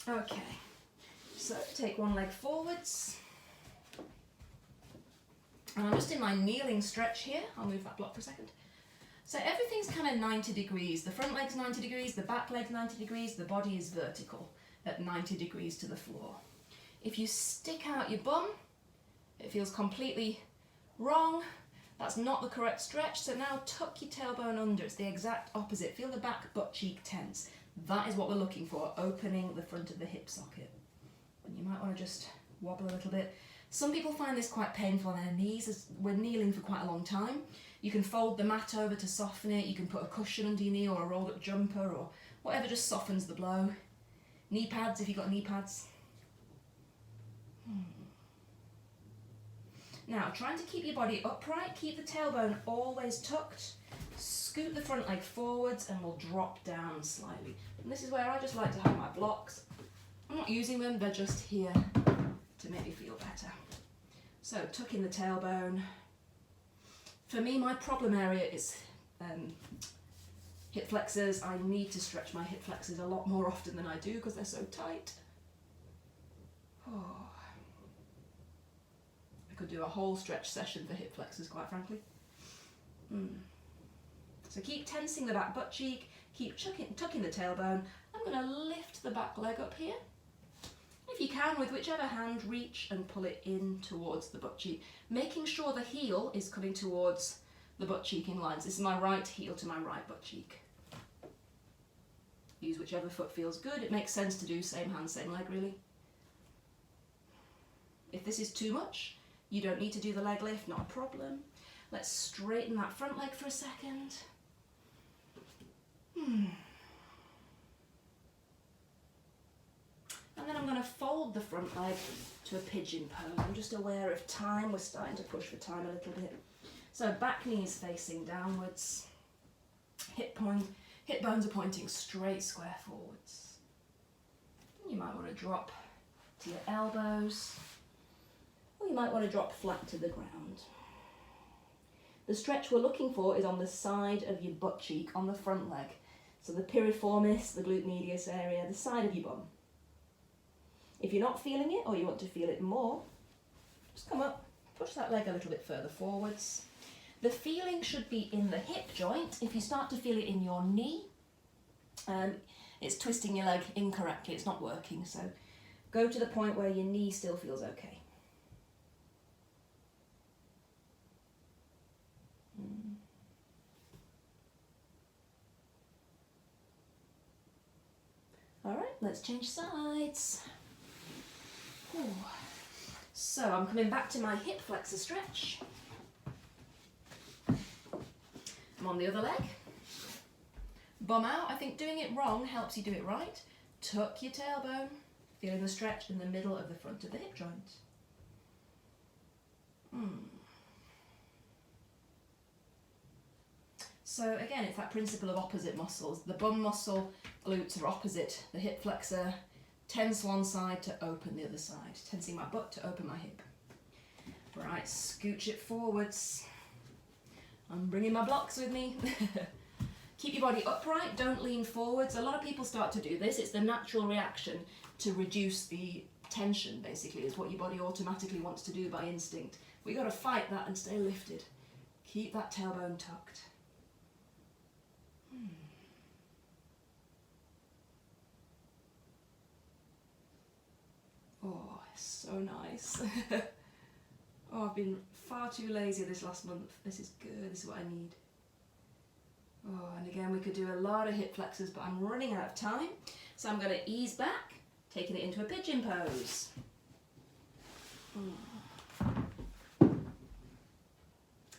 Okay, so take one leg forwards. And I'm just in my kneeling stretch here. I'll move that block for a second. So everything's kind of 90 degrees. The front leg's 90 degrees, the back leg's 90 degrees, the body is vertical at 90 degrees to the floor. If you stick out your bum, it feels completely wrong. That's not the correct stretch. So now tuck your tailbone under. It's the exact opposite. Feel the back butt cheek tense. That is what we're looking for, opening the front of the hip socket. And you might want to just wobble a little bit. Some people find this quite painful on their knees as we're kneeling for quite a long time. You can fold the mat over to soften it. You can put a cushion under your knee or a rolled up jumper or whatever just softens the blow. Knee pads if you've got knee pads. Now, trying to keep your body upright, keep the tailbone always tucked. Scoot the front leg forwards and we'll drop down slightly. And this is where I just like to have my blocks. I'm not using them, they're just here to make me feel better. So tuck in the tailbone. For me, my problem area is hip flexors. I need to stretch my hip flexors a lot more often than I do because they're so tight. Oh. I could do a whole stretch session for hip flexors, quite frankly. So keep tensing the back butt cheek, keep tucking the tailbone. I'm going to lift the back leg up here. If you can, with whichever hand, reach and pull it in towards the butt cheek, making sure the heel is coming towards the butt cheek in lines. This is my right heel to my right butt cheek. Use whichever foot feels good. It makes sense to do same hand, same leg, really. If this is too much, you don't need to do the leg lift, not a problem. Let's straighten that front leg for a second. And then I'm going to fold the front leg to a pigeon pose. I'm just aware of time. We're starting to push for time a little bit. So back knees facing downwards. Hip bones are pointing straight, square forwards. You might want to drop to your elbows. Or you might want to drop flat to the ground. The stretch we're looking for is on the side of your butt cheek, on the front leg. So the piriformis, the glute medius area, the side of your bum. If you're not feeling it, or you want to feel it more, just come up, push that leg a little bit further forwards. The feeling should be in the hip joint. If you start to feel it in your knee, it's twisting your leg incorrectly, it's not working. So go to the point where your knee still feels okay. All right, let's change sides. So I'm coming back to my hip flexor stretch. I'm on the other leg. Bum out. I think doing it wrong helps you do it right. Tuck your tailbone, feeling the stretch in the middle of the front of the hip joint. So again, it's that principle of opposite muscles. The bum muscle, glutes are opposite. The hip flexor, tense one side to open the other side. Tensing my butt to open my hip. Right, scooch it forwards. I'm bringing my blocks with me. Keep your body upright, don't lean forwards. A lot of people start to do this. It's the natural reaction to reduce the tension, basically, is what your body automatically wants to do by instinct. We got to fight that and stay lifted. Keep that tailbone tucked. Oh, so nice. Oh, I've been far too lazy this last month. This is good, this is what I need. Oh, and again, we could do a lot of hip flexors, but I'm running out of time. So I'm going to ease back, taking it into a pigeon pose.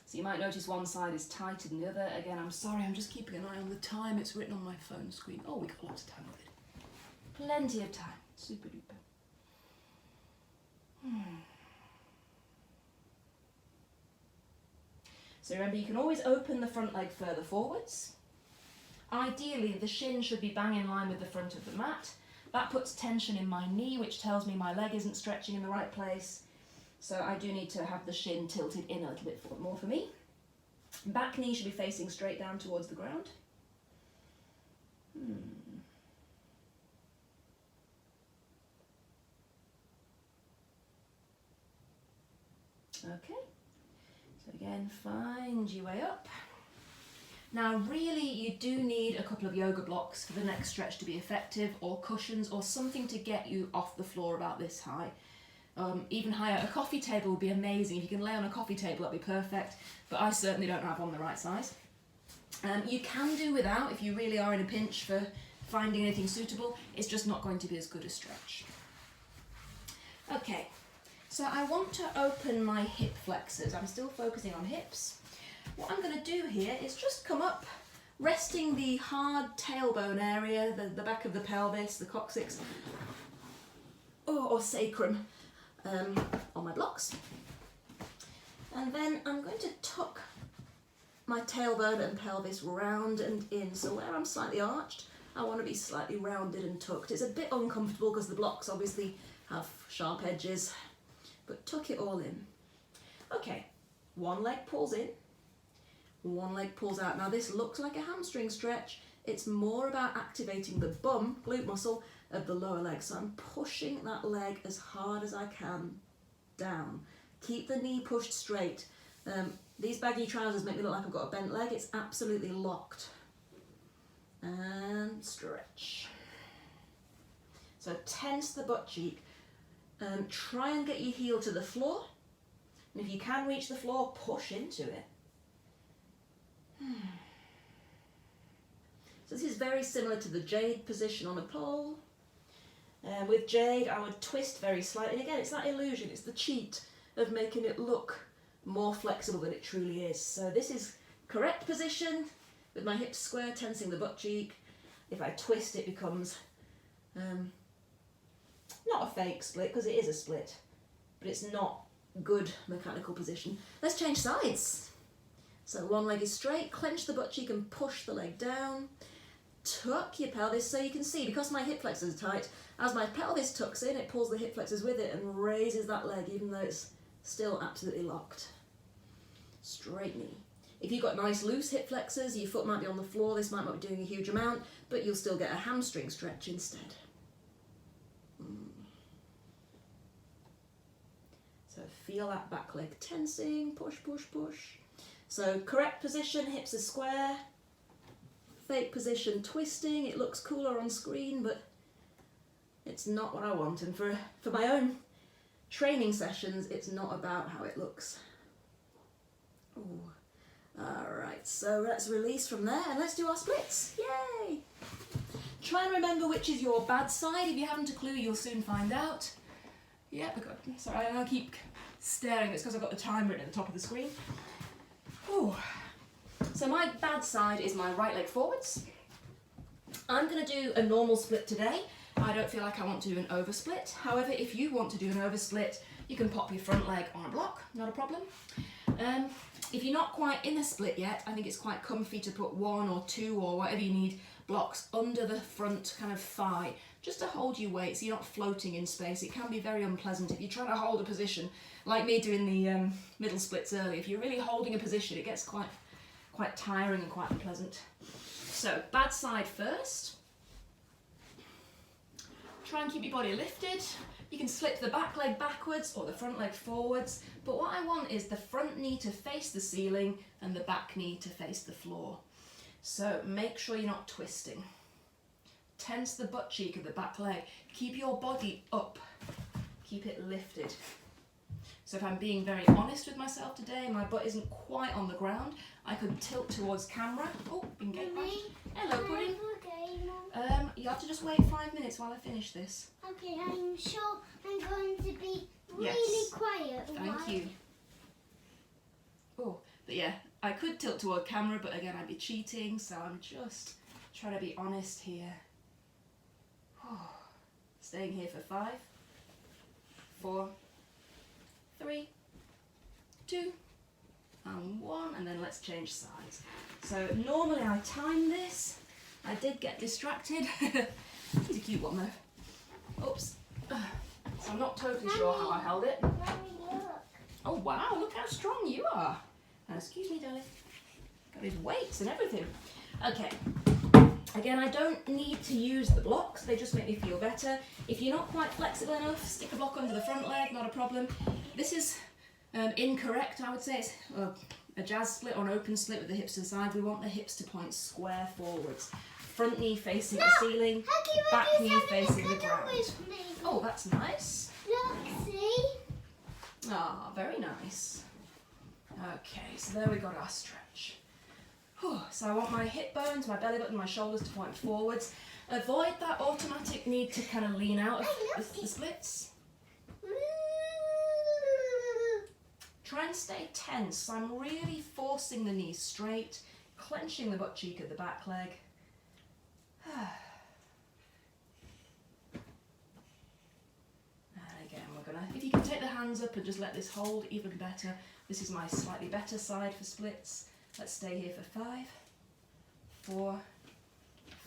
So you might notice one side is tighter than the other. Again, I'm sorry, I'm just keeping an eye on the time. It's written on my phone screen. Oh, we got lots of time with it. Plenty of time. Super duper. So remember, you can always open the front leg further forwards. Ideally, the shin should be bang in line with the front of the mat. That puts tension in my knee, which tells me my leg isn't stretching in the right place. So I do need to have the shin tilted in a little bit more for me. Back knee should be facing straight down towards the ground. Okay. So again, find your way up. Now really you do need a couple of yoga blocks for the next stretch to be effective, or cushions, or something to get you off the floor about this high. Even higher, a coffee table would be amazing. If you can lay on a coffee table, that'd be perfect, but I certainly don't have one the right size. You can do without if you really are in a pinch for finding anything suitable. It's just not going to be as good a stretch. Okay. So I want to open my hip flexors. I'm still focusing on hips. What I'm going to do here is just come up, resting the hard tailbone area, the back of the pelvis, the coccyx, or sacrum on my blocks. And then I'm going to tuck my tailbone and pelvis round and in. So where I'm slightly arched, I want to be slightly rounded and tucked. It's a bit uncomfortable because the blocks obviously have sharp edges. But tuck it all in. Okay, one leg pulls in, one leg pulls out. Now this looks like a hamstring stretch. It's more about activating the bum, glute muscle, of the lower leg. So I'm pushing that leg as hard as I can down. Keep the knee pushed straight. These baggy trousers make me look like I've got a bent leg. It's absolutely locked. And stretch. So tense the butt cheek. Try and get your heel to the floor, and if you can reach the floor, push into it. So this is very similar to the jade position on a pole. With jade, I would twist very slightly. And again, it's that illusion, it's the cheat of making it look more flexible than it truly is. So this is correct position, with my hips square, tensing the butt cheek. If I twist, it becomes not a fake split, because it is a split, but it's not good mechanical position. Let's change sides. So one leg is straight, clench the butt cheek and push the leg down. Tuck your pelvis so you can see, because my hip flexors are tight, as my pelvis tucks in, it pulls the hip flexors with it and raises that leg even though it's still absolutely locked. Straight knee. If you've got nice loose hip flexors, your foot might be on the floor, this might not be doing a huge amount, but you'll still get a hamstring stretch instead. So feel that back leg tensing, push, push, push. So correct position, hips are square. Fake position, twisting. It looks cooler on screen, but it's not what I want. And for my own training sessions, it's not about how it looks. Ooh. All right, so let's release from there and let's do our splits. Yay! Try and remember which is your bad side. If you haven't a clue, you'll soon find out. Yeah, good. Sorry, I keep staring. It's because I've got the timer at the top of the screen. Ooh. So my bad side is my right leg forwards. I'm going to do a normal split today. I don't feel like I want to do an over split. However, if you want to do an over split, you can pop your front leg on a block, not a problem. If you're not quite in a split yet, I think it's quite comfy to put 1 or 2 or whatever you need blocks under the front kind of thigh, just to hold your weight so you're not floating in space. It can be very unpleasant if you're trying to hold a position, like me doing the middle splits earlier. If you're really holding a position, it gets quite tiring and quite unpleasant. So, bad side first. Try and keep your body lifted. You can slip the back leg backwards or the front leg forwards, but what I want is the front knee to face the ceiling and the back knee to face the floor. So make sure you're not twisting. Tense the butt cheek of the back leg. Keep your body up. Keep it lifted. So if I'm being very honest with myself today, my butt isn't quite on the ground, I could tilt towards camera. Oh, been getting back. Hello, Pudding. You have to just wait 5 minutes while I finish this. Okay, I'm sure I'm going to be really quiet. Thank you. Oh, but yeah, I could tilt toward camera, but again, I'd be cheating, so I'm just trying to be honest here. Staying here for 5, 4, 3, 2, and 1, and then let's change sides. So normally I time this. I did get distracted. He's a cute one though. Oops. So I'm not totally sure how I held it. Oh wow, look how strong you are. Excuse me, darling. Got his weights and everything. Okay. Again, I don't need to use the blocks, they just make me feel better. If you're not quite flexible enough, stick a block under the front leg, not a problem. This is incorrect, I would say. It's a jazz split or an open split with the hips to the side. We want the hips to point square forwards. Front knee facing the ceiling, back knee facing the ground. Oh, that's nice. Look, see? Ah, very nice. Okay, so there we got our stretch. So I want my hip bones, my belly button, my shoulders to point forwards. Avoid that automatic need to kind of lean out of the splits. Try and stay tense. I'm really forcing the knees straight, clenching the butt cheek of the back leg. And again, we're gonna, if you can take the hands up and just let this hold, even better. This is my slightly better side for splits. Let's stay here for 5, 4,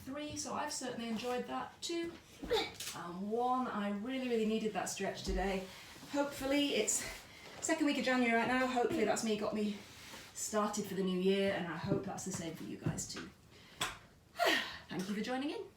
3. So I've certainly enjoyed that. 2, and 1. I really needed that stretch today. Hopefully it's second week of January right now. Hopefully that's got me started for the new year, and I hope that's the same for you guys too. Thank you for joining in.